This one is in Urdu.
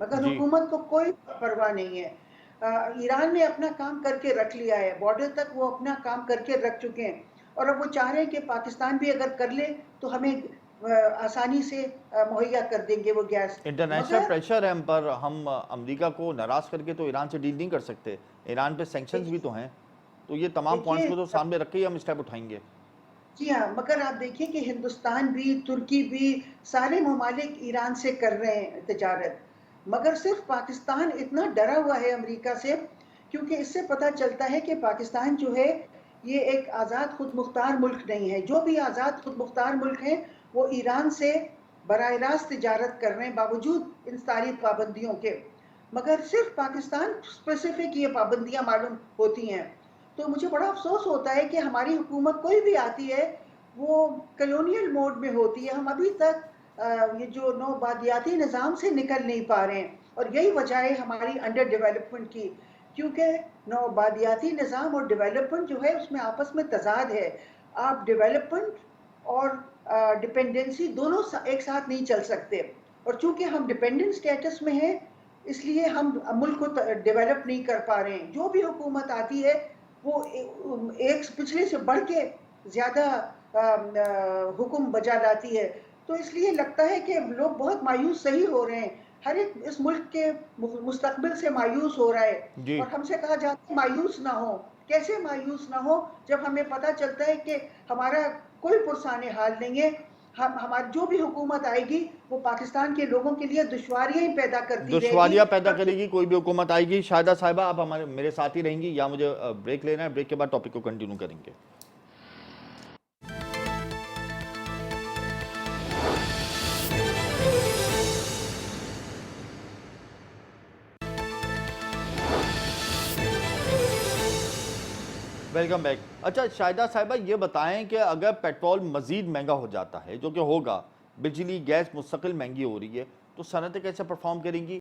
مگر جی حکومت کو کوئی پرواہ نہیں ہے. ایران نے اپنا کام کر کے رکھ لیا ہے، بارڈر تک وہ اپنا کام کر کے رکھ چکے ہیں، اور اب وہ چاہ رہے ہیں کہ پاکستان بھی اگر کر لے تو ہمیں آسانی سے مہیا کر دیں گے وہ گیس. انٹرنیشنل مگر پریشر ہے ہم پر، ہم امریکہ کو ناراض کر کے تو ایران سے ڈیل نہیں کر سکتے. ایران پہ سینکشنز بھی تو ہیں، تو یہ تمام پوائنٹس دیکھیے، کو تو سامنے رکھ کے ہی ہم اسٹیپ اٹھائیں گے. جی ہاں، مگر آپ دیکھیں کہ ہندوستان بھی، ترکی بھی، سارے ممالک ایران سے کر رہے ہیں تجارت. مگر صرف پاکستان اتنا ڈرا ہوا ہے امریکہ سے، کیونکہ اس سے پتہ چلتا ہے کہ پاکستان جو ہے یہ ایک آزاد خود مختار ملک نہیں ہے. جو بھی آزاد خود مختار ملک ہیں وہ ایران سے براہ راست تجارت کر رہے ہیں باوجود ان ساری پابندیوں کے. مگر صرف پاکستان اسپیسیفک یہ پابندیاں معلوم ہوتی ہیں. تو مجھے بڑا افسوس ہوتا ہے کہ ہماری حکومت کوئی بھی آتی ہے وہ کلونیل موڈ میں ہوتی ہے. ہم ابھی تک یہ جو نوآبادیاتی نظام سے نکل نہیں پا رہے ہیں، اور یہی وجہ ہے ہماری انڈر ڈیولپمنٹ کی، کیونکہ نوآبادیاتی نظام اور ڈیولپمنٹ جو ہے اس میں آپس میں تضاد ہے. آپ ڈیولپمنٹ اور ڈپینڈنسی دونوں ایک ساتھ نہیں چل سکتے، اور چونکہ ہم ڈپینڈنٹ سٹیٹس میں ہیں اس لیے ہم ملک کو ڈیولپ نہیں کر پا رہے ہیں. جو بھی حکومت آتی ہے وہ ایک پچھلے سے بڑھ کے زیادہ حکم بجا لاتی ہے. تو اس لیے لگتا ہے کہ لوگ بہت مایوس صحیح ہو رہے ہیں، ہر ایک اس ملک کے مستقبل سے مایوس ہو رہا ہے. جی اور ہم سے کہا جاتا ہے مایوس نہ ہو. کیسے مایوس نہ ہو جب ہمیں پتہ چلتا ہے کہ ہمارا کوئی پرسان حال نہیں ہے. ہماری جو بھی حکومت آئے گی وہ پاکستان کے لوگوں کے لیے دشواریاں ہی پیدا کرتی رہے گی. دشواریاں پیدا کرے گی کوئی بھی حکومت آئے گی. شاہدہ صاحبہ آپ میرے ساتھ ہی رہیں گی یا مجھے بریک لینا ہے؟ بریک کے بعد ٹاپک کو کنٹینیو کریں گے. Welcome back. اچھا شاہدہ صاحبہ یہ بتائیں کہ اگر پیٹرول مزید مہنگا ہو جاتا ہے، جو کہ ہوگا، بجلی گیس مستقل مہنگی ہو رہی ہے، تو صنعتیں کیسے پرفارم کریں گی؟